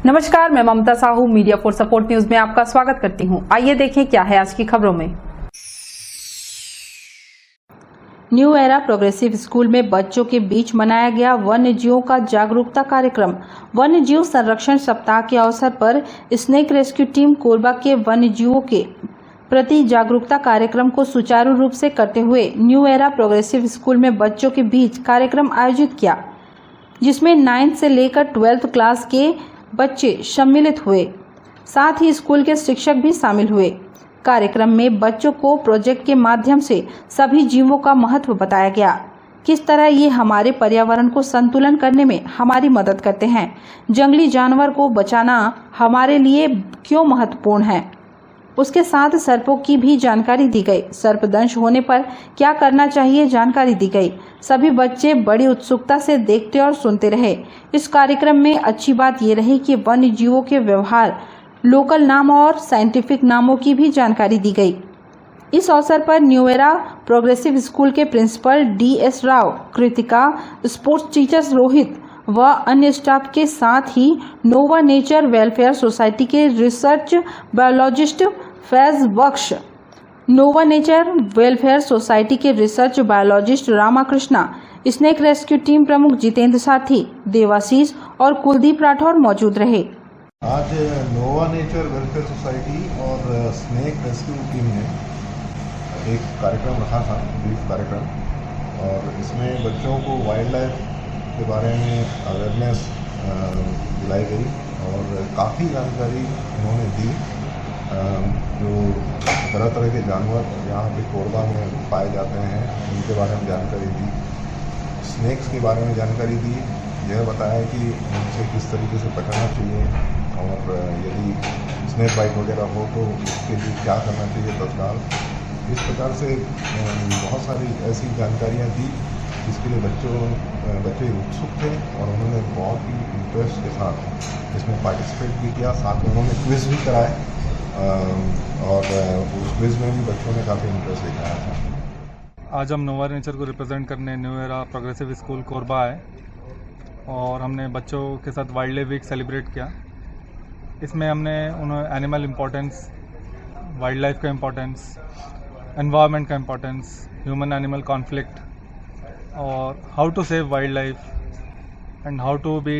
नमस्कार, मैं Mamta Sahu media for support news में आपका स्वागत करती हूं। आइए देखें क्या है आज की खबरों में। न्यू एरा प्रोग्रेसिव स्कूल में बच्चों के बीच मनाया गया वन्य जीवों का जागरूकता कार्यक्रम। वन्य जीव संरक्षण सप्ताह के अवसर पर स्नेक रेस्क्यू टीम कोरबा के वन्य जीवों के प्रति जागरूकता कार्यक्रम को सुचारू रूप से करते हुए न्यू एरा प्रोग्रेसिव स्कूल में बच्चों के बीच कार्यक्रम आयोजित किया, जिसमें 9th से लेकर 12th क्लास के बच्चे सम्मिलित हुए। साथ ही स्कूल के शिक्षक भी शामिल हुए। कार्यक्रम में बच्चों को प्रोजेक्ट के माध्यम से सभी जीवों का महत्व बताया गया, किस तरह ये हमारे पर्यावरण को संतुलन करने में हमारी मदद करते हैं, जंगली जानवर को बचाना हमारे लिए क्यों महत्वपूर्ण है। उसके साथ सर्पों की भी जानकारी दी गई। सर्पदंश होने पर क्या करना चाहिए जानकारी दी गई। सभी बच्चे बड़ी उत्सुकता से देखते और सुनते रहे। इस कार्यक्रम में अच्छी बात ये रही कि वन्य जीवों के व्यवहार, लोकल नाम और साइंटिफिक नामों की भी जानकारी दी गई। इस अवसर पर न्यू एरा प्रोग्रेसिव स्कूल के principal DS Rao, Kritika, sports teachers Rohit व अन्य स्टाफ के साथ ही नोवा नेचर वेलफेयर सोसाइटी के research biologist Faiz Bakhsh, Nova Nature Welfare Society के research biologist Ramakrishna, snake rescue team प्रमुख जितेंद्र साथी, देवाशीष और कुलदीप राठौर मौजूद रहे। आज नोवा नेचर वेलफेयर सोसाइटी और स्नेक रेस्क्यू टीम ने एक कार्यक्रम रखा था, ब्रीफ कार्यक्रम, और इसमें बच्चों को वाइल्ड लाइफ के बारे में अवेयरनेस दिलाई गई और काफ़ी जानकारी उन्होंने दी। जो तरह तरह के जानवर यहाँ पे कोरबा में पाए जाते हैं उनके बारे में जानकारी दी। स्नेक्स के बारे में जानकारी दी। यह बताया कि उनसे किस तरीके से पकड़ना चाहिए और यदि स्नेक बाइट वगैरह हो तो उसके लिए क्या करना चाहिए तत्काल। इस प्रकार से बहुत सारी ऐसी जानकारियाँ दी जिसके लिए बच्चे उत्सुक थे और उन्होंने बहुत ही इंटरेस्ट के साथ इसमें पार्टिसिपेट भी किया। साथ में उन्होंने क्विज़ भी कराए और उस क्विज़ में भी बच्चों ने काफ़ी इंटरेस्ट दिखाया था। आज हम नोवा नेचर को रिप्रेजेंट करने new Era Progressive school Korba आए और हमने बच्चों के साथ वाइल्ड लाइफ वीक सेलिब्रेट किया। इसमें हमने उन्हें एनिमल इम्पोर्टेंस, वाइल्ड लाइफ का इम्पोर्टेंस, एनवायरनमेंट का इम्पोर्टेंस, ह्यूमन एनिमल कॉन्फ्लिक्ट और how to save wild life and how to be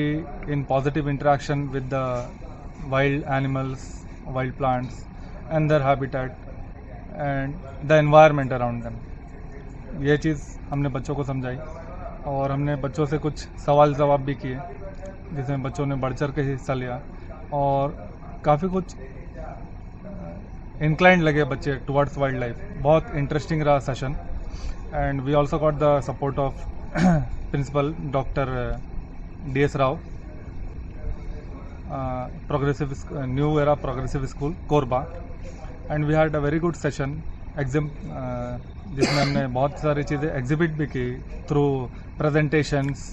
in positive interaction with the wild animals, wild plants and their habitat and the environment around them. ये चीज़ हमने बच्चों को समझाई और हमने बच्चों से कुछ सवाल जवाब भी किए, जिसमें बच्चों ने बढ़ चढ़ के हिस्सा लिया और काफ़ी कुछ इंक्लाइंड लगे बच्चे टुवर्ड्स वाइल्ड लाइफ। बहुत इंटरेस्टिंग रहा session and we also got the support of principal Dr. DS Rao, New Era Progressive School Korba, and we had a very good session जिसमें हमने बहुत सारी चीज़ें एग्जिबिट भी की through presentations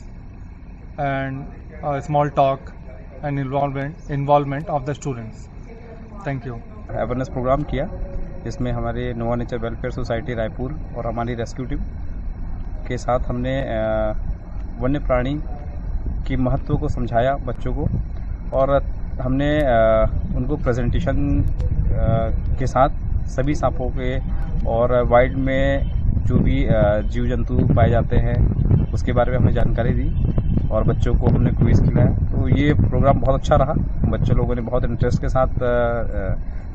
and small talk and involvement of the students. Thank you. Awareness programme किया जिसमें हमारे Nova Nature Welfare Society Raipur और हमारी रेस्क्यू टीम के साथ हमने वन्य प्राणी की महत्व को समझाया बच्चों को और हमने उनको प्रेजेंटेशन के साथ सभी सांपों के और वाइल्ड में जो भी जीव जंतु पाए जाते हैं उसके बारे में हमें जानकारी दी और बच्चों को हमने क्विज खिलाया। तो ये प्रोग्राम बहुत अच्छा रहा। बच्चे लोगों ने बहुत इंटरेस्ट के साथ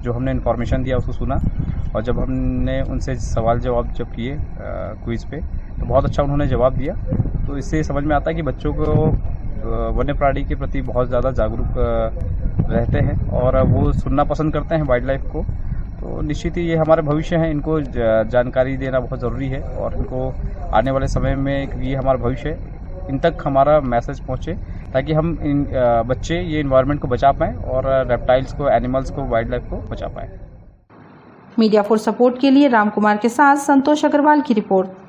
जो हमने इन्फॉर्मेशन दिया उसको सुना और जब हमने उनसे सवाल जवाब जब किए क्विज़ पे तो बहुत अच्छा उन्होंने जवाब दिया। तो इससे समझ में आता है कि बच्चों को वन्य प्राणी के प्रति बहुत ज़्यादा जागरूक रहते हैं और वो सुनना पसंद करते हैं वाइल्ड लाइफ को। तो निश्चित ही ये हमारे भविष्य हैं, इनको जानकारी देना बहुत ज़रूरी है और इनको आने वाले समय में ये हमारा भविष्य है, इन तक हमारा मैसेज पहुँचे ताकि हम इन बच्चे ये इन्वायरमेंट को बचा पाएँ और रेप्टाइल्स को, एनिमल्स को, वाइल्ड लाइफ को बचा पाएँ। मीडिया फॉर सपोर्ट के लिए राम कुमार के साथ संतोष अग्रवाल की रिपोर्ट।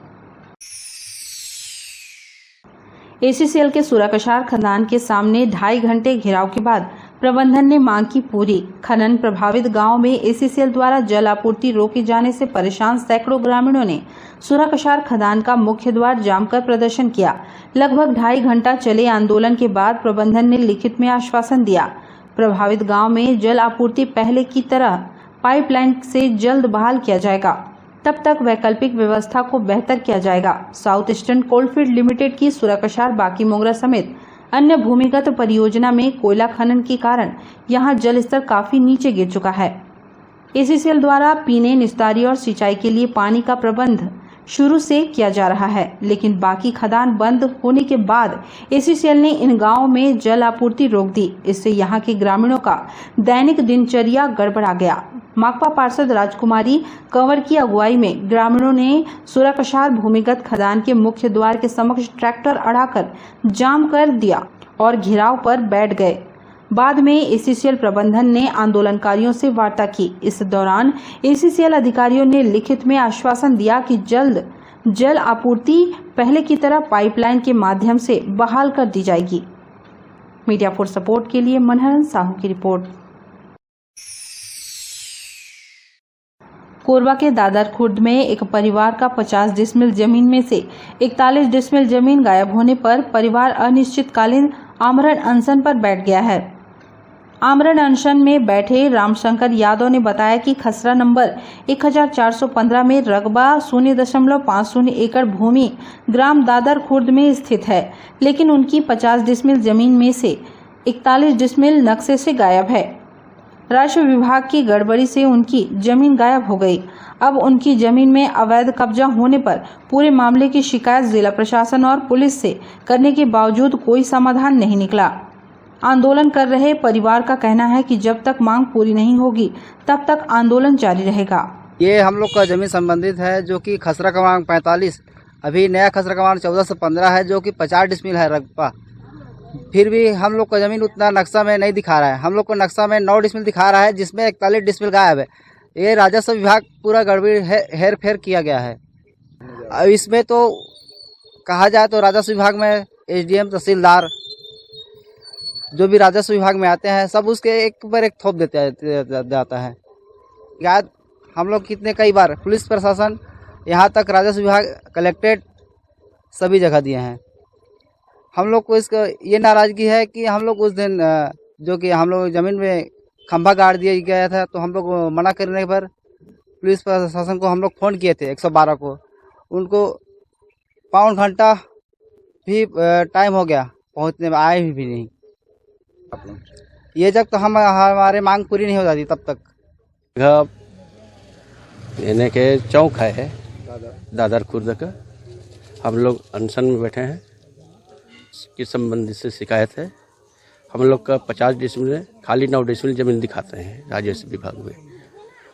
ACCL के सूराकशार खदान के सामने 2.5 घंटे घेराव के बाद प्रबंधन ने मांग की पूरी। खनन प्रभावित गांव में ACCL द्वारा जल आपूर्ति रोके जाने से परेशान सैकड़ों ग्रामीणों ने सूराकशार खदान का मुख्य द्वार जाम कर प्रदर्शन किया। लगभग 2.5 घंटा चले आंदोलन के बाद प्रबंधन ने लिखित में आश्वासन दिया। प्रभावित गांव में जल आपूर्ति पहले की तरह पाइपलाइन से जल्द बहाल किया जाएगा। तब तक वैकल्पिक व्यवस्था को बेहतर किया जाएगा। साउथ ईस्टर्न कोलफील्ड लिमिटेड की सुरकशार बाकी मोगरा समेत अन्य भूमिगत परियोजना में कोयला खनन के कारण यहां जल स्तर काफी नीचे गिर चुका है। एसीसीएल द्वारा पीने, निस्तारी और सिंचाई के लिए पानी का प्रबंध शुरू से किया जा रहा है, लेकिन बाकी खदान बंद होने के बाद एसीसीएल ने इन गांवों में जल आपूर्ति रोक दी। इससे यहां के ग्रामीणों का दैनिक दिनचर्या गड़बड़ा गया। माकपा पार्षद राजकुमारी कंवर की अगुवाई में ग्रामीणों ने सुरकशार भूमिगत खदान के मुख्य द्वार के समक्ष ट्रैक्टर अड़ाकर जाम कर दिया और घेराव पर बैठ गए। बाद में एसीसीएल प्रबंधन ने आंदोलनकारियों से वार्ता की। इस दौरान एसीसीएल अधिकारियों ने लिखित में आश्वासन दिया कि जल्द जल आपूर्ति पहले की तरह पाइपलाइन के माध्यम से बहाल कर दी जाएगी। मीडिया फॉर सपोर्ट के लिए मनहरन साहू की रिपोर्ट। कोरबा के दादर खुर्द में एक परिवार का 50 डिसमिल जमीन में से 41 डिसमिल जमीन गायब होने पर परिवार अनिश्चितकालीन आमरण अनशन पर बैठ गया है। आमरण अनशन में बैठे रामशंकर यादव ने बताया कि खसरा नंबर 1415 में रकबा 0.50 एकड़ भूमि ग्राम दादर खुर्द में स्थित है, लेकिन उनकी 50 डिसमिल जमीन में से 41 डिसमिल नक्शे से गायब है। राजस्व विभाग की गड़बड़ी से उनकी जमीन गायब हो गई। अब उनकी जमीन में अवैध कब्जा होने पर पूरे मामले की शिकायत जिला प्रशासन और पुलिस से करने के बावजूद कोई समाधान नहीं निकला। आंदोलन कर रहे परिवार का कहना है कि जब तक मांग पूरी नहीं होगी तब तक आंदोलन जारी रहेगा। ये हम लोग का जमीन संबंधित है, जो कि खसरा क्रमांक 45, अभी नया खसरा क्रमांक 1415 है, जो कि 50 डिसमिल है रकबा। फिर भी हम लोग का जमीन उतना नक्शा में नहीं दिखा रहा है। हम लोग को नक्शा में 9 डिसमिल दिखा रहा है, जिसमें 41 डिसमिल गायब है। ये राजस्व विभाग पूरा गड़बड़ी हेर फेर किया गया है। अब इसमें तो कहा जाए तो राजस्व विभाग में एसडीएम, तहसीलदार जो भी राजस्व विभाग में आते हैं, सब उसके एक पर एक थोप जाता है। याद हम लोग कितने कई बार पुलिस प्रशासन, यहाँ तक राजस्व विभाग, कलेक्ट्रेट सभी जगह दिए हैं। हम लोग को इसका ये नाराज़गी है कि हम लोग उस दिन जो कि हम लोग ज़मीन में खंभा गाड़ दिया गया था, तो हम लोग मना करने पर पुलिस प्रशासन को हम लोग फ़ोन किए थे 112 को। उनको पौन घंटा भी टाइम हो गया पहुंचने में, आए भी नहीं। ये जब तो हमारे मांग पूरी नहीं हो जाती तब तक। यानी के चौक है दादर खुर्द का, हम लोग अनशन में बैठे हैं। किस संबंधित से शिकायत है। हम लोग का 50 डिसमिल है, खाली 9 डिसमिल जमीन दिखाते हैं राजस्व विभाग में,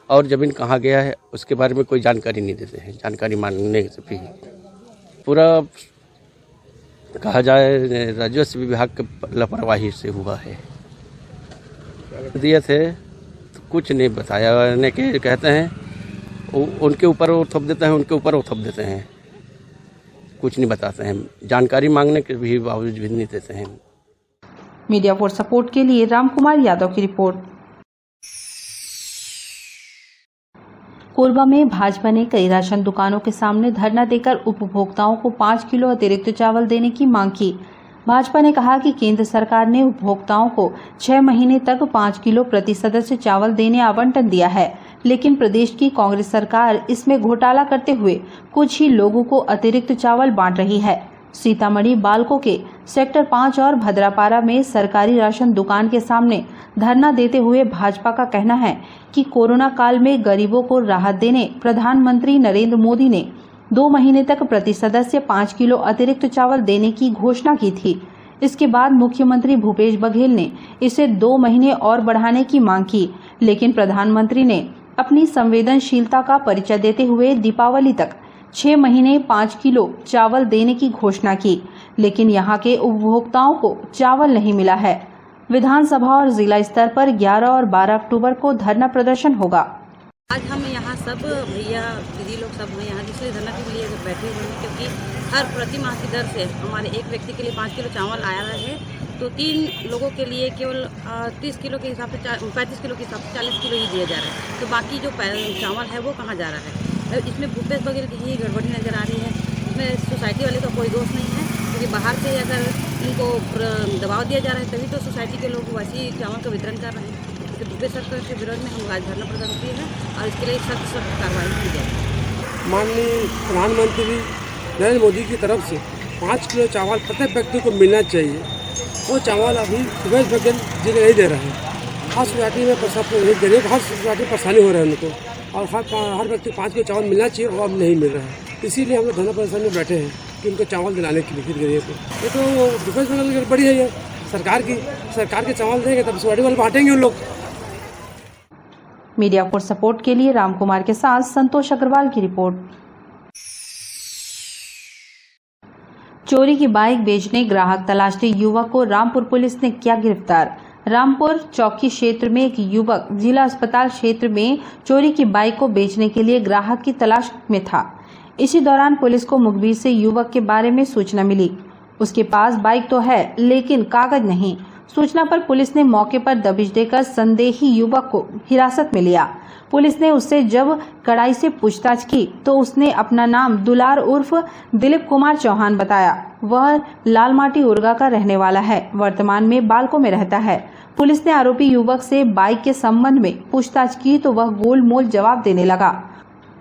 और ज़मीन कहाँ गया है उसके बारे में कोई जानकारी नहीं देते हैं। जानकारी मांगने से भी पूरा कहा जाए राजस्व विभाग के लापरवाही से हुआ है। दिए थे तो कुछ नहीं बताया, यानी कि कहते हैं उनके ऊपर वो थोप देते हैं, उनके ऊपर वो थोप देते हैं, कुछ नहीं बताते हैं। जानकारी मांगने के भी बावजूद भी नहीं देते हैं। मीडिया फॉर सपोर्ट के लिए रामकुमार यादव की रिपोर्ट। कोरबा में भाजपा ने कई राशन दुकानों के सामने धरना देकर उपभोक्ताओं को 5 किलो अतिरिक्त चावल देने की मांग की। भाजपा ने कहा कि केंद्र सरकार ने उपभोक्ताओं को 6 महीने तक 5 किलो प्रति सदस्य चावल देने आवंटन दिया है, लेकिन प्रदेश की कांग्रेस सरकार इसमें घोटाला करते हुए कुछ ही लोगों को अतिरिक्त चावल बांट रही है। सीतामढ़ी बालको के सेक्टर 5 और भद्रापारा में सरकारी राशन दुकान के सामने धरना देते हुए भाजपा का कहना है कि कोरोना काल में गरीबों को राहत देने प्रधानमंत्री नरेंद्र मोदी ने 2 महीने तक प्रति सदस्य 5 किलो अतिरिक्त चावल देने की घोषणा की थी। इसके बाद मुख्यमंत्री भूपेश बघेल ने इसे 2 महीने और बढ़ाने की मांग की, लेकिन प्रधानमंत्री ने अपनी संवेदनशीलता का परिचय देते हुए दीपावली तक 6 महीने 5 किलो चावल देने की घोषणा की, लेकिन यहां के उपभोक्ताओं को चावल नहीं मिला है। विधानसभा और जिला स्तर पर 11 और 12 अक्टूबर को धरना प्रदर्शन होगा। आज हम यहाँ सब भैया दीदी लोग सब हैं यहाँ इसलिए धरना के लिए बैठे हुए हैं, क्योंकि हर प्रति माह की दर से हमारे एक व्यक्ति के लिए 5 किलो चावल आया है, तो 3 लोगों के लिए केवल 30 किलो के हिसाब से 35 किलो के हिसाब से 40 किलो ही दिया जा रहा है। तो बाकी जो चावल है वो कहाँ जा रहा है? इसमें भूपेश बघेल की ही गड़बड़ी नज़र आ रही है। इसमें सोसाइटी वाले का कोई दोष नहीं है। क्योंकि बाहर से अगर इनको दबाव दिया जा रहा है तभी तो सोसाइटी के लोग वैसी चावल का वितरण कर रहे हैं। इसके भूपेश सरकार के विरोध में हम आज धरना प्रदर्शन किए हैं और इसके लिए सख्त कार्रवाई की जाए। माननीय प्रधानमंत्री नरेंद्र मोदी की तरफ से 5 किलो चावल प्रत्येक व्यक्ति को मिलना चाहिए। वो चावल अभी सुबह बगल जी नहीं दे रहे हैं। हर सोसाइटी में नहीं दे रहे, हर सोसाइटी में परेशानी हो रहा है उनको, और हर व्यक्ति 5 किलो चावल मिलना चाहिए और अब नहीं मिल रहा है। इसीलिए हम लोग धरना प्रदर्शन में बैठे हैं कि उनको चावल दिलाने के लिए गरीब को। ये तो डिफेंस में गड़बड़ी है, ये सरकार के चावल देंगे तब सोसाइटी वाले बांटेंगे उन लोग। मीडिया फॉर सपोर्ट के लिए राम कुमार के साथ संतोष अग्रवाल की रिपोर्ट। चोरी की बाइक बेचने ग्राहक तलाशते युवक को रामपुर पुलिस ने किया गिरफ्तार। रामपुर चौकी क्षेत्र में एक युवक जिला अस्पताल क्षेत्र में चोरी की बाइक को बेचने के लिए ग्राहक की तलाश में था। इसी दौरान पुलिस को मुखबिर से युवक के बारे में सूचना मिली। उसके पास बाइक तो है लेकिन कागज नहीं। सूचना पर पुलिस ने मौके पर दबिश देकर संदेही युवक को हिरासत में लिया। पुलिस ने उससे जब कड़ाई से पूछताछ की तो उसने अपना नाम दुलार उर्फ दिलीप कुमार चौहान बताया। वह लालमाटी उर्गा का रहने वाला है, वर्तमान में बालको में रहता है। पुलिस ने आरोपी युवक से बाइक के संबंध में पूछताछ की तो वह गोलमोल जवाब देने लगा।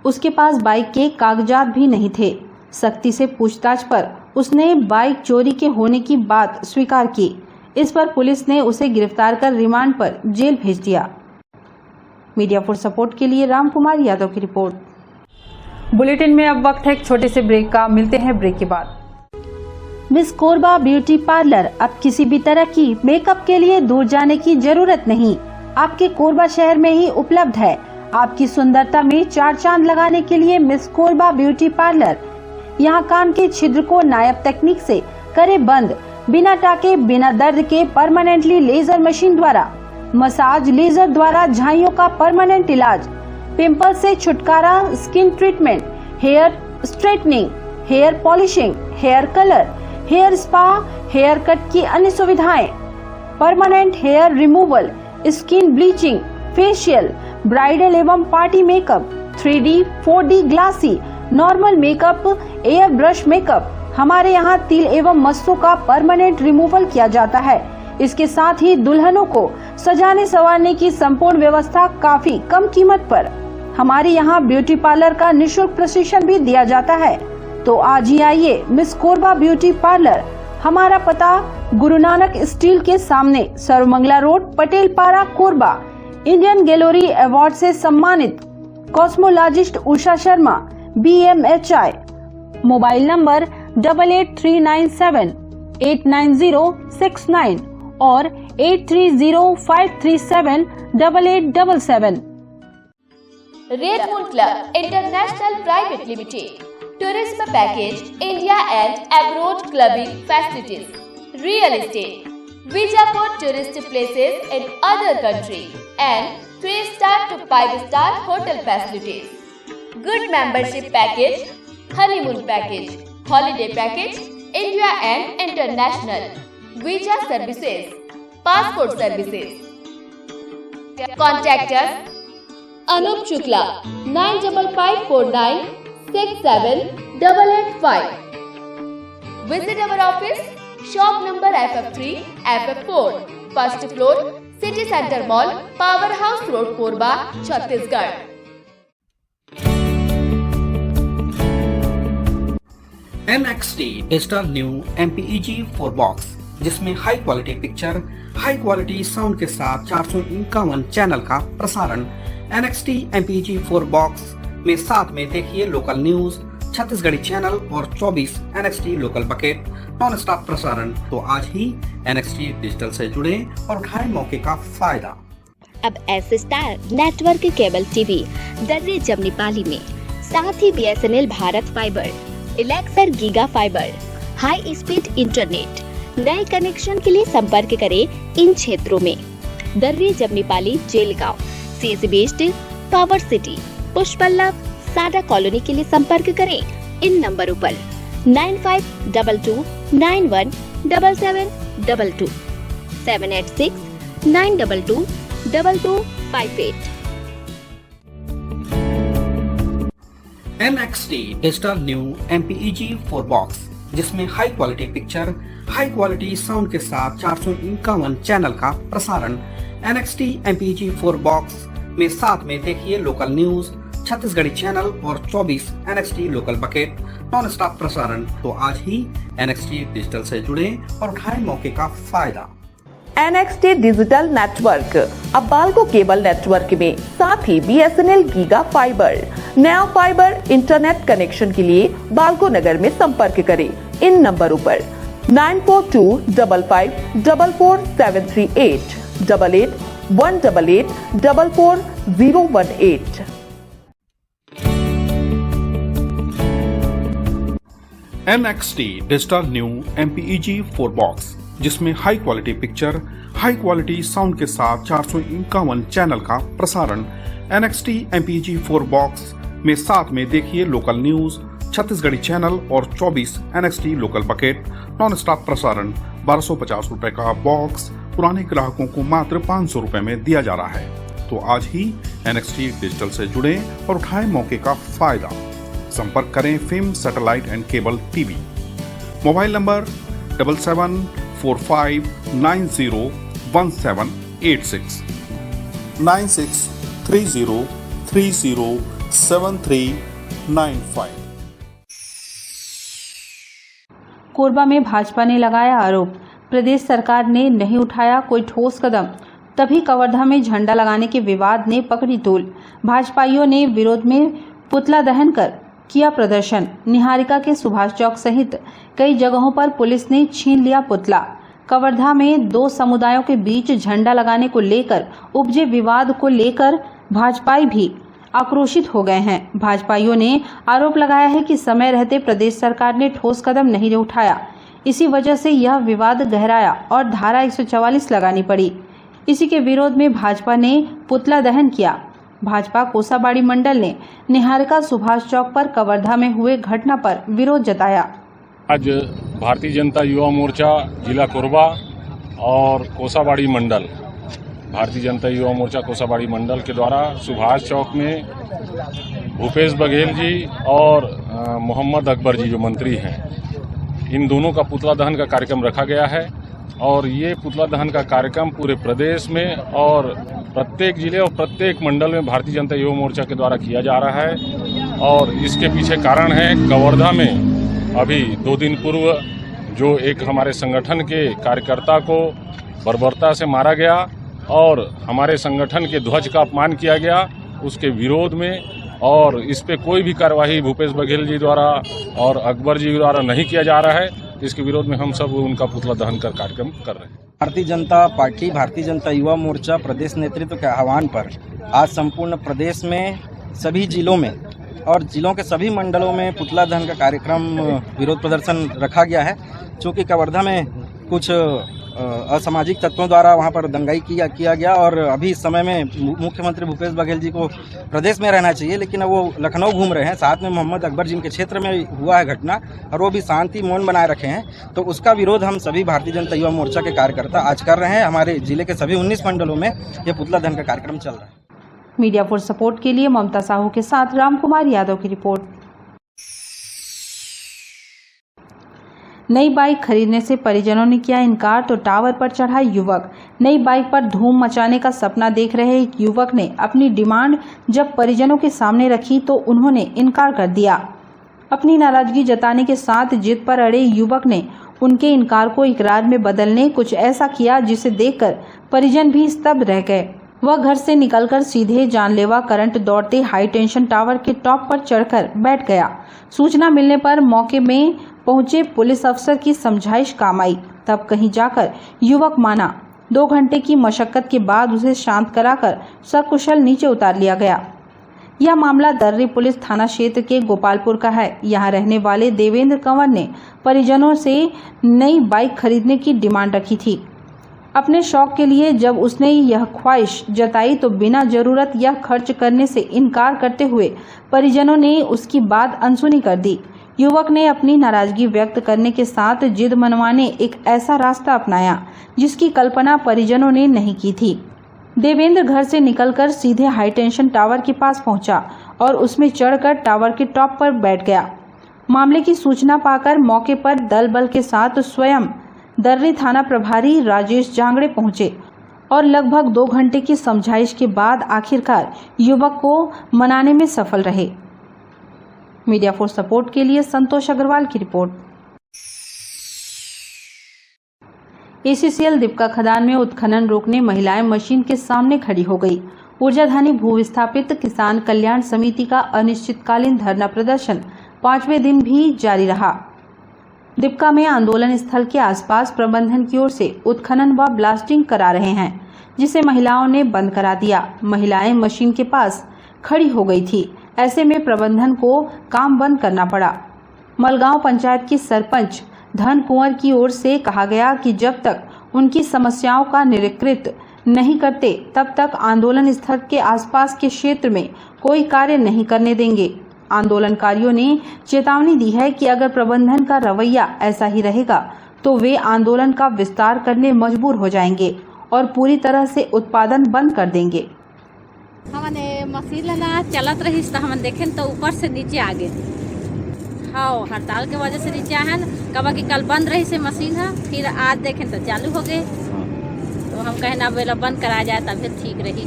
उसके पास बाइक के कागजात भी नहीं थे। सख्ती से पूछताछ पर उसने बाइक चोरी के होने की बात स्वीकार की। इस पर पुलिस ने उसे गिरफ्तार कर रिमांड पर जेल भेज दिया। मीडिया फॉर सपोर्ट के लिए राम कुमार यादव की रिपोर्ट। बुलेटिन में अब वक्त है एक छोटे से ब्रेक का। मिलते हैं ब्रेक के बाद। मिस कोरबा ब्यूटी पार्लर अब किसी भी तरह की मेकअप के लिए दूर जाने की जरूरत नहीं, आपके कोरबा शहर में ही उपलब्ध है। आपकी सुंदरता में 4 चांद लगाने के लिए मिस कोरबा ब्यूटी पार्लर। यहाँ कान के छिद्र को नायाब तकनीक से करे बंद, बिना टाके बिना दर्द के परमानेंटली लेजर मशीन द्वारा, मसाज लेजर द्वारा झाइयों का परमानेंट इलाज, पिंपल से छुटकारा, skin treatment, hair straightening, hair polishing, hair colour, hair spa, hair cut की अन्य सुविधाएं, permanent hair removal, skin bleaching, facial, bridal एवं party makeup, 3D, 4D glassy, normal makeup, air brush makeup. हमारे यहाँ तिल एवं मस्सों का परमानेंट रिमूवल किया जाता है। इसके साथ ही दुल्हनों को सजाने संवारने की संपूर्ण व्यवस्था काफी कम कीमत पर। हमारे यहाँ ब्यूटी पार्लर का निःशुल्क प्रशिक्षण भी दिया जाता है। तो आज ही आइए मिस कोरबा ब्यूटी पार्लर। हमारा पता गुरु नानक स्टील के सामने, सर्वमंगला रोड, पटेल पारा, कोरबा। इंडियन गैलरी अवार्ड से सम्मानित cosmologist Usha Sharma, BMHI। Mobile number 8839789069 और 8305378877। Red moon club international private limited, tourism package, India and abroad clubbing facilities, real estate, visa for tourist places in other country, and 3-star to 5-star hotel facilities. Good membership package, honeymoon package, holiday package, India and international, visa services, passport services. Contact us Anup Shukla 9554967885. Visit our office, shop number FF3, FF4, first floor, City Center Mall, Powerhouse Road, Korba, Chhattisgarh. NXT digital new MPEG 4 box, जिसमें high quality picture, high quality sound के साथ 451 channel का प्रसारण। NXT MPEG 4 box में साथ में देखिए local news, Chhattisgarhi channel और 24 NXT local bucket non stop प्रसारण। तो आज ही NXT डिजिटल से जुड़े और उठाएं मौके का फायदा। अब S star network cable TV Darri Jamnipali में, साथ ही BSNL भारत फाइबर, इलेक्सर giga fibre, high speed internet. नए कनेक्शन के लिए संपर्क करें इन क्षेत्रों में: दर्रे जमनीपाली, जेलगांव, CSE बेस्ड, power city, Pushpallav, Sada colony के लिए संपर्क करें इन नंबरों पर 9522917722, 786-922-2258। NXT digital new MPEG 4 box, जिसमें high quality picture, high quality sound के साथ 451 चैनल का प्रसारण। NXT MPEG 4 बॉक्स में साथ में देखिए लोकल न्यूज, छत्तीसगढ़ी चैनल और 24 NXT local bucket non stop प्रसारण। तो आज ही NXT डिजिटल से जुड़े और उठाएं मौके का फायदा। NXT डिजिटल नेटवर्क अब बाल्को केबल नेटवर्क में साथ ही BSNL गीगा फाइबर। नया फाइबर इंटरनेट कनेक्शन के लिए बाल्को नगर में संपर्क करें इन नंबरों पर 9425544738 8818844018। NXT digital new MPEG 4 box, जिसमें high quality picture, high quality sound के साथ 451 चैनल का प्रसारण। NXT MPEG 4 बॉक्स में साथ में देखिए लोकल न्यूज, छत्तीसगढ़ी चैनल और 24 NXT local bucket non stop प्रसारण। 1250 रुपए का बॉक्स पुराने ग्राहकों को मात्र 500 रुपए में दिया जा रहा है। तो आज ही NXT डिजिटल से जुड़े और उठाएं मौके का फायदा। संपर्क करें film satellite and cable TV. Mobile number 7745901786 9630307395। Korba में भाजपा ने लगाया आरोप, प्रदेश सरकार ने नहीं उठाया कोई ठोस कदम। तभी कवर्धा में झंडा लगाने के विवाद ने पकड़ी तूल। भाजपाइयों ने विरोध में पुतला दहन कर किया प्रदर्शन। निहारिका के सुभाष चौक सहित कई जगहों पर पुलिस ने छीन लिया पुतला। कवर्धा में दो समुदायों के बीच झंडा लगाने को लेकर उपजे विवाद को लेकर भाजपाई भी आक्रोशित हो गए हैं। भाजपाइयों ने आरोप लगाया है कि समय रहते प्रदेश सरकार ने ठोस कदम नहीं उठाया, इसी वजह से यह विवाद गहराया और धारा 144 लगानी पड़ी। इसी के विरोध में भाजपा ने पुतला दहन किया। भाजपा कोसाबाड़ी मंडल ने निहारिका सुभाष चौक पर कवर्धा में हुए घटना पर विरोध जताया। आज भारतीय जनता युवा मोर्चा जिला कोरबा और कोसाबाड़ी मंडल, भारतीय जनता युवा मोर्चा कोसाबाड़ी मंडल के द्वारा सुभाष चौक में भूपेश बघेल जी और मोहम्मद अकबर जी जो मंत्री हैं, इन दोनों का पुतला दहन का कार्यक्रम रखा गया है। और ये पुतला दहन का कार्यक्रम पूरे प्रदेश में और प्रत्येक जिले और प्रत्येक मंडल में भारतीय जनता युवा मोर्चा के द्वारा किया जा रहा है। और इसके पीछे कारण है, कवर्धा में अभी 2 दिन पूर्व जो एक हमारे संगठन के कार्यकर्ता को बर्बरता से मारा गया और हमारे संगठन के ध्वज का अपमान किया गया, उसके विरोध में और इस पे कोई भी कार्यवाही भूपेश बघेल जी द्वारा और अकबर जी द्वारा नहीं किया जा रहा है। इसके विरोध में हम सब उनका पुतला दहन कर कार्यक्रम कर रहे हैं। भारतीय जनता पार्टी, भारतीय जनता युवा मोर्चा प्रदेश नेतृत्व के आह्वान पर आज संपूर्ण प्रदेश में सभी जिलों में और जिलों के सभी मंडलों में पुतला दहन का कार्यक्रम विरोध प्रदर्शन रखा गया है। चूँकि कवर्धा में कुछ असामाजिक तत्वों द्वारा वहां पर दंगाई किया गया और अभी इस समय में मुख्यमंत्री भूपेश बघेल जी को प्रदेश में रहना चाहिए, लेकिन वो लखनऊ घूम रहे हैं। साथ में मोहम्मद अकबर जी के क्षेत्र में हुआ है घटना और वो भी शांति मौन बनाए रखे हैं। तो उसका विरोध हम सभी भारतीय जनता युवा मोर्चा के कार्यकर्ता आज कर रहे हैं। हमारे जिले के सभी 19 मंडलों में यह पुतला दहन का कार्यक्रम चल रहा है। मीडिया फॉर सपोर्ट के लिए ममता साहू के साथ रामकुमार यादव की रिपोर्ट। नई बाइक खरीदने से परिजनों ने किया इनकार तो टावर पर चढ़ा युवक। नई बाइक पर धूम मचाने का सपना देख रहे एक युवक ने अपनी डिमांड जब परिजनों के सामने रखी तो उन्होंने इनकार कर दिया। अपनी नाराजगी जताने के साथ जिद पर अड़े युवक ने उनके इनकार को इकरार में बदलने कुछ ऐसा किया जिसे देखकर परिजन भी स्तब्ध रह गए। वह घर से निकलकर सीधे जानलेवा करंट दौड़ते हाई टेंशन टावर के टॉप पर चढ़कर बैठ गया। सूचना मिलने पर मौके में पहुंचे पुलिस अफसर की समझाइश काम आई, तब कहीं जाकर युवक माना। 2 घंटे की मशक्कत के बाद उसे शांत कराकर सकुशल नीचे उतार लिया गया। यह मामला दर्री पुलिस थाना क्षेत्र के गोपालपुर का है। यहाँ रहने वाले देवेंद्र कंवर ने परिजनों से नई बाइक खरीदने की डिमांड रखी थी। अपने शौक के लिए जब उसने यह ख्वाहिश जताई तो बिना जरूरत यह खर्च करने से इनकार करते हुए परिजनों ने उसकी बात अनसुनी कर दी। युवक ने अपनी नाराजगी व्यक्त करने के साथ जिद मनवाने एक ऐसा रास्ता अपनाया जिसकी कल्पना परिजनों ने नहीं की थी। देवेंद्र घर से निकलकर सीधे हाई टेंशन टावर के पास पहुंचा और उसमें चढ़कर टावर के टॉप पर बैठ गया। मामले की सूचना पाकर मौके पर दल बल के साथ स्वयं दर्री थाना प्रभारी राजेश जांगड़े पहुंचे और लगभग 2 घंटे की समझाइश के बाद आखिरकार युवक को मनाने में सफल रहे। मीडिया फॉर सपोर्ट के लिए संतोष अग्रवाल की रिपोर्ट। ACCL दीपका खदान में उत्खनन रोकने महिलाएं मशीन के सामने खड़ी हो गई। ऊर्जाधानी भू विस्थापित किसान कल्याण समिति का अनिश्चितकालीन धरना प्रदर्शन 5वें दिन भी जारी रहा। दीपका में आंदोलन स्थल के आसपास प्रबंधन की ओर से उत्खनन व ब्लास्टिंग करा रहे हैं, जिसे महिलाओं ने बंद करा दिया। महिलाएं मशीन के पास खड़ी हो गई थी। ऐसे में प्रबंधन को काम बंद करना पड़ा। मलगांव पंचायत की सरपंच धन कुंवर की ओर से कहा गया कि जब तक उनकी समस्याओं का निराकृत नहीं करते तब तक आंदोलन स्थल के आसपास के क्षेत्र में कोई कार्य नहीं करने देंगे। आंदोलनकारियों ने चेतावनी दी है कि अगर प्रबंधन का रवैया ऐसा ही रहेगा तो वे आंदोलन का विस्तार करने मजबूर हो जाएंगे और पूरी तरह से उत्पादन बंद कर देंगे। हमने मशीन ना चलत रही तो हम देखें तो ऊपर से नीचे आ गए। हाँ, हड़ताल के वजह से नीचे आए न, कब कि कल बंद रही से मशीन है, फिर आज देखें तो चालू हो गए। तो हम कहें ना बेला बंद कराया जाए तब फिर ठीक रही।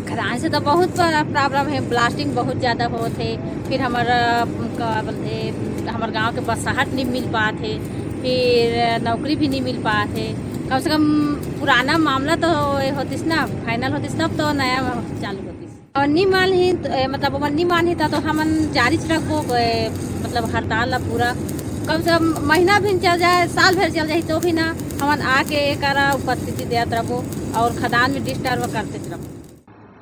खदान से तो बहुत प्रॉब्लम है, ब्लास्टिंग बहुत ज़्यादा होते है। फिर हमारा गांव के बसाहट नहीं मिल पाते, फिर नौकरी भी नहीं मिल पाते। कम से कम पुराना मामला तो होतीस ना, फाइनल होतीस तब तो नया चालू होतीस। और नहीं मान ही मतलब नहीं मान ही था तो हम जारी रखो मतलब हड़ताल पूरा कम से कम महीना भी चल जाए, साल भर चल जाए तो भी ना हम आके करा उपस्थिति देते रहो और खदान में डिस्टर्ब करते रहो।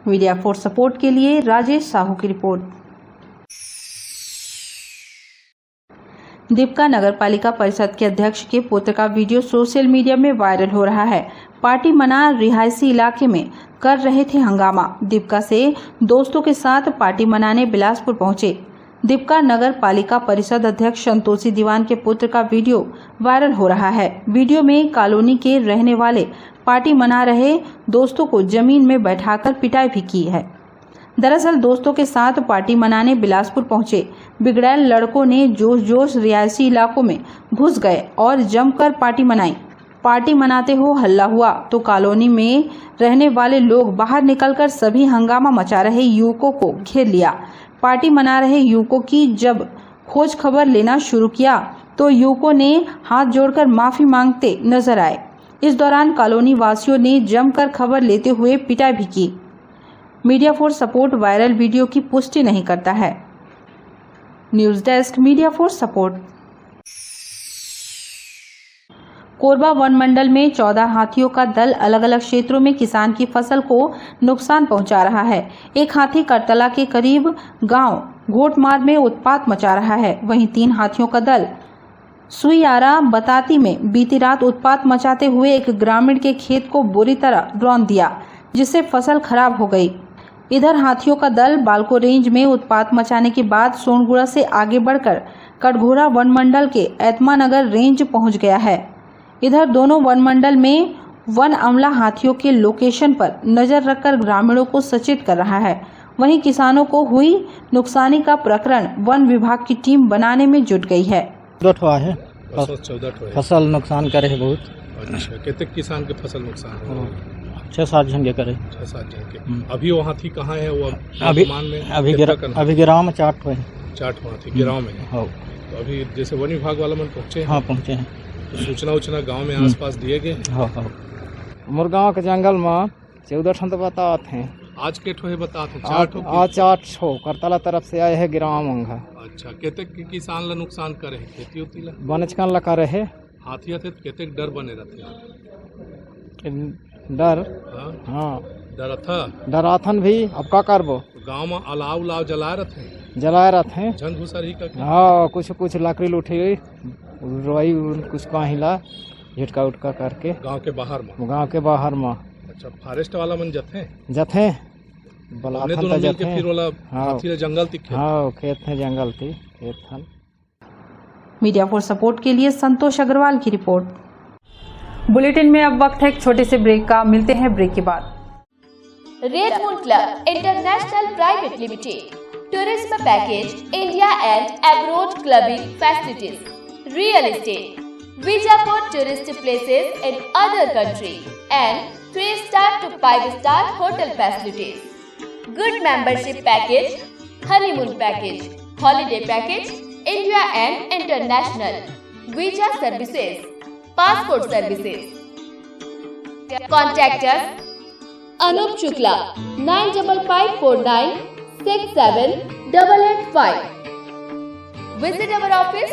मीडिया फॉर सपोर्ट के लिए राजेश साहू की रिपोर्ट। दीपका नगर पालिका परिषद के अध्यक्ष के पुत्र का वीडियो सोशल मीडिया में वायरल हो रहा है। पार्टी मना रिहायशी इलाके में कर रहे थे हंगामा। दीपका से दोस्तों के साथ पार्टी मनाने बिलासपुर पहुंचे। दीपका नगर पालिका परिषद अध्यक्ष संतोषी दीवान के पुत्र का वीडियो वायरल हो रहा है। वीडियो में कॉलोनी के रहने वाले पार्टी मना रहे दोस्तों को जमीन में बैठाकर पिटाई भी की है। दरअसल दोस्तों के साथ पार्टी मनाने बिलासपुर पहुंचे बिगड़ैल लड़कों ने जोश रिहायशी इलाकों में घुस गए और जमकर पार्टी मनाई। पार्टी मनाते हो हल्ला हुआ तो कॉलोनी में रहने वाले लोग बाहर निकलकर सभी हंगामा मचा रहे युवकों को घेर लिया। पार्टी मना रहे युवकों की जब खोज खबर लेना शुरू किया तो युवकों ने हाथ जोड़कर माफी मांगते नजर आए। इस दौरान कॉलोनी वासियों ने जमकर खबर लेते हुए पिटाई भी की। Media for support viral video की पुष्टि नहीं करता है। News desk media for support. Korba वन मंडल में 14 हाथियों का दल अलग अलग क्षेत्रों में किसान की फसल को नुकसान पहुंचा रहा है। एक हाथी करतला के करीब गांव घोटमार में उत्पात मचा रहा है। वहीं 3 हाथियों का दल सुइयारा बताती में बीती रात उत्पात मचाते हुए एक ग्रामीण के खेत को बुरी तरह रौंद दिया, जिससे फसल खराब हो गई। इधर हाथियों का दल बालको रेंज में उत्पात मचाने के बाद सोनगुड़ा से आगे बढ़कर कटघोरा वन मंडल के ऐतमानगर रेंज पहुंच गया है। इधर दोनों वन मंडल में वन अमला हाथियों के लोकेशन पर नजर रखकर ग्रामीणों को सचेत कर रहा है। वहीं किसानों को हुई नुकसानी का प्रकरण वन विभाग की टीम बनाने में जुट गई है। 14 है फसल नुकसान करे है बहुत। अच्छा, कितने किसान के फसल नुकसान है? 6-7 जन के करे। 6-7 जन के। अभी वो हाथी कहाँ है? वो अभी गिराव में 4 है। 4 हाथी गिराव में है। तो अभी जैसे वन विभाग वाला मन पहुँचे? हाँ पहुँचे हैं। तो सूचना गांव में आसपास दिए गए? हाँ। मुरगांव के जंगल में 14 ठन तो बतात हैं। आज के ठो है बतात हैं? 4 ठो। आज 4 ठो करतला तरफ से आए है गिराव मंगा। अच्छा, केते किसान ला नुकसान करे है? खेती होती ला बनचकन ला करे है। हाथी आते केते डर बने रहते? डर? हाँ डर था। डराथन भी अब का करबो। गांव में अलाव जला रहते हैं? जलाए रहते हैं। झन घुसरी का? हाँ, कुछ लकड़ी लुठी रोई कुछ काहिला झटका उटका करके गांव के बाहर में। अच्छा, फॉरेस्ट वाला मन जथे बलाथन जथे फिर वाला हाथी जंगल थी। हाँ, खेत है जंगल थी खेत था। मीडिया फॉर सपोर्ट के लिए संतोष अग्रवाल की रिपोर्ट। बुलेटिन में अब वक्त है एक छोटे से ब्रेक का। मिलते हैं ब्रेक के बाद। Red moon club international private limited tourism package, India and abroad clubbing facilities, real estate, visa for tourist places in other country, and 3-star to 5-star hotel facilities. Good membership package, honeymoon package, holiday package, India and international, visa services, passport services. Contact us Anup Shukla 95549 67885. Visit our office,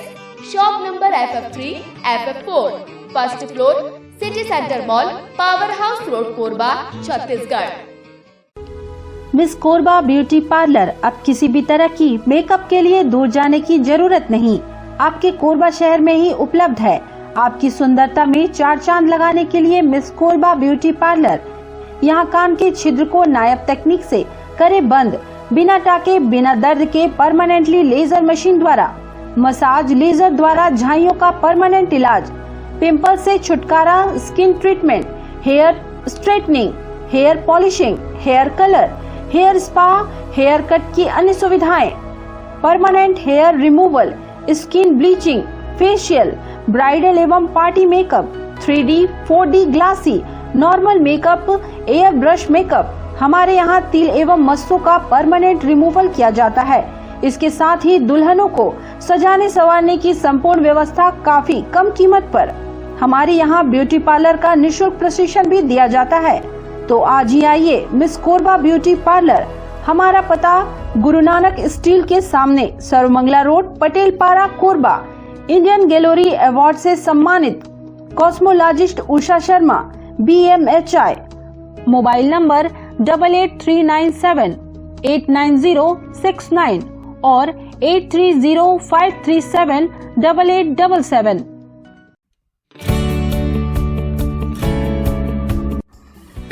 shop number FF3, FF4, first floor, City Center Mall, Power House Road, Korba, Chhattisgarh. Miss Korba beauty parlour अब किसी भी तरह की makeup के लिए दूर जाने की जरूरत नहीं, आपके कोरबा शहर में ही उपलब्ध है। आपकी सुंदरता में 4 चांद लगाने के लिए मिस कोरबा ब्यूटी पार्लर यहाँ कान के छिद्र को नायाब तकनीक से करे बंद, बिना टाके बिना दर्द के परमानेंटली लेजर मशीन द्वारा, मसाज लेजर द्वारा झाइयों का परमानेंट इलाज, पिंपल से छुटकारा, skin treatment, hair straightening, hair polishing, hair colour, hair spa, hair cut की अन्य सुविधाएं, permanent hair removal, skin bleaching, facial, bridal एवं party makeup, 3D, 4D glassy, normal makeup, air brush makeup. हमारे यहाँ तिल एवं मस्सों का परमानेंट रिमूवल किया जाता है। इसके साथ ही दुल्हनों को सजाने संवारने की संपूर्ण व्यवस्था काफी कम कीमत पर। हमारे यहाँ ब्यूटी पार्लर का निःशुल्क प्रशिक्षण भी दिया जाता है। तो आज ही आइए मिस कोरबा ब्यूटी पार्लर। हमारा पता गुरु नानक स्टील के सामने, सर्वमंगला रोड, पटेल पारा, कोरबा। इंडियन गैलरी अवार्ड से सम्मानित cosmologist Usha Sharma, BMHI। Mobile number 8839789069 और 8305378877।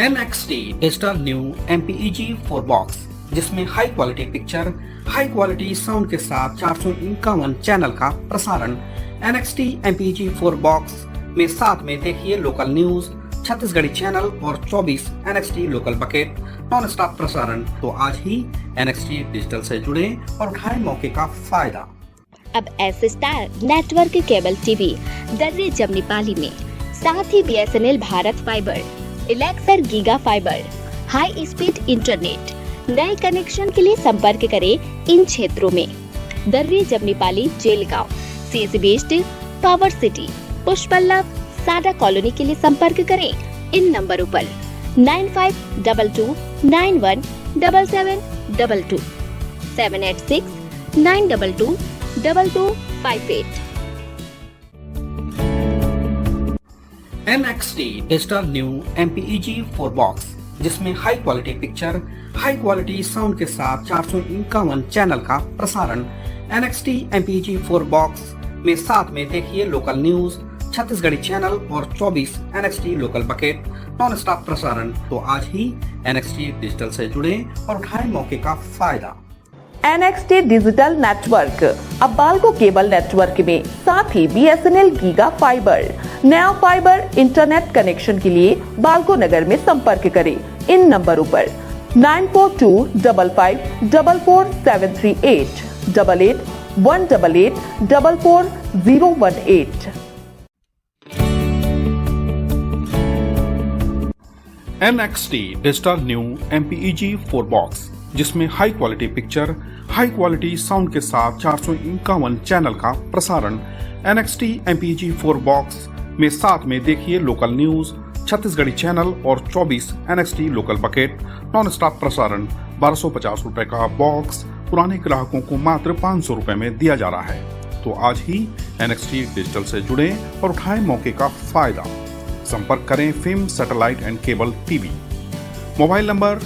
NXT digital new MPEG 4 box, जिसमें high quality picture, high quality sound के साथ 451 चैनल का प्रसारण। NXT MPEG 4 बॉक्स में साथ में देखिए लोकल न्यूज, छत्तीसगढ़ी चैनल और 24 NXT local bucket non stop प्रसारण। तो आज ही NXT डिजिटल से जुड़े और उठाएं मौके का फायदा। अब S star network cable TV Darri Jamnipali में, साथ ही BSNL भारत फाइबर, इलेक्सर giga fibre, high speed internet. नए कनेक्शन के लिए संपर्क करें इन क्षेत्रों में: Darri Jamnipali, Jelgaon, CSB west, power city, Pushpallav, Sada colony के लिए संपर्क करें इन नंबरों पर 9522917722, 786-922-2258। NXT digital new MPEG 4 box, जिसमें high quality picture, high quality sound के साथ 451 चैनल का प्रसारण। NXT MPEG 4 बॉक्स में साथ में देखिए लोकल न्यूज, छत्तीसगढ़ी चैनल और 24 NXT local bucket non stop प्रसारण। तो आज ही NXT डिजिटल से जुड़े और उठाएं मौके का फायदा। NXT डिजिटल नेटवर्क अब बाल्को केबल नेटवर्क में, साथ ही BSNL गीगा फाइबर। नया फाइबर इंटरनेट कनेक्शन के लिए बाल्को नगर में संपर्क करें इन नंबरों पर 9425544738, 8818844018। NXT digital new MPEG 4 box, जिसमें high quality picture, high quality sound के साथ 451 चैनल का प्रसारण। NXT MPEG 4 बॉक्स में साथ में देखिए लोकल न्यूज, छत्तीसगढ़ी चैनल और 24 NXT local bucket non stop प्रसारण। 1250 रुपए का बॉक्स पुराने ग्राहकों को मात्र 500 रुपए में दिया जा रहा है। तो आज ही NXT डिजिटल से जुड़े और उठाएं मौके का फायदा। संपर्क करें film satellite and cable TV. Mobile number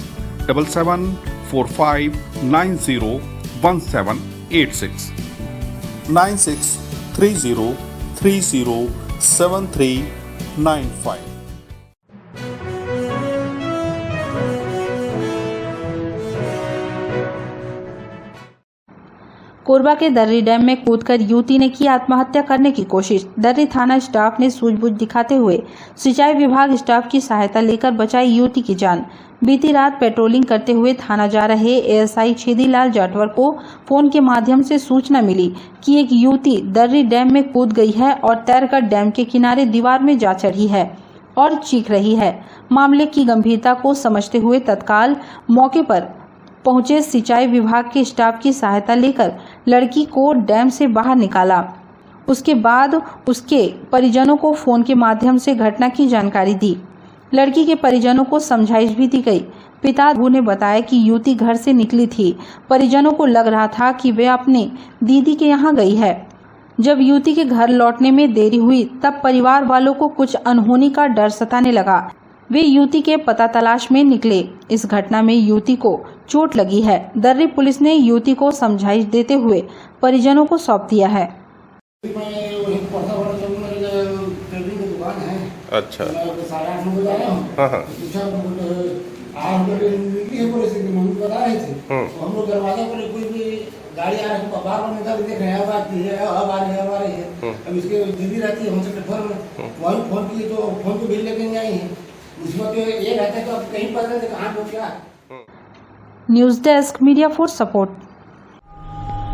7745901786, 9630307395। Korba के दर्री डैम में कूदकर युवती ने की आत्महत्या करने की कोशिश। दर्री थाना स्टाफ ने सूझबूझ दिखाते हुए सिंचाई विभाग स्टाफ की सहायता लेकर बचाई युवती की जान। बीती रात पेट्रोलिंग करते हुए थाना जा रहे एएसआई छेदीलाल जाटवर को फोन के माध्यम से सूचना मिली कि एक युवती दर्री डैम में कूद गई है और तैरकर डैम के किनारे दीवार में जा चढ़ी है और चीख रही है। मामले की गंभीरता को समझते हुए तत्काल मौके पर पहुंचे सिंचाई विभाग के स्टाफ की सहायता लेकर लड़की को डैम से बाहर निकाला। उसके बाद उसके परिजनों को फोन के माध्यम से घटना की जानकारी दी। लड़की के परिजनों को समझाइश भी दी गई। पिता ने बताया कि युवती घर से निकली थी। परिजनों को लग रहा था कि वे अपनी दीदी के यहाँ गई है। जब युवती के घर लौटने में देरी हुई तब परिवार वालों को कुछ अनहोनी का डर सताने लगा। वे युवती के पता तलाश में निकले। इस घटना में युवती को चोट लगी है। दर्री पुलिस ने युवती को समझाइश देते हुए परिजनों को सौंप दिया है। अच्छा। हाँ हाँ। हम लोग दरवाजा पर कोई भी गाड़ी आ रही है, बार बार निकाल देख रहे हैं, अब आती है, अब आ रही है। अब इसके दीदी रहती है हमसे प्लेटफॉर्म में, वही फोन की तो फोन को भी लेके आई है। उसमें तो ये रहता है कि अब कहीं पता नहीं कहाँ हो क्या। News desk media for support.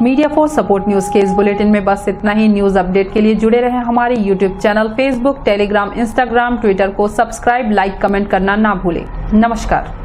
Media for support news के इस बुलेटिन में बस इतना ही। न्यूज अपडेट के लिए जुड़े रहें हमारे YouTube channel, Facebook, Telegram, Instagram, Twitter को सब्सक्राइब, लाइक, कमेंट करना ना भूलें। नमस्कार।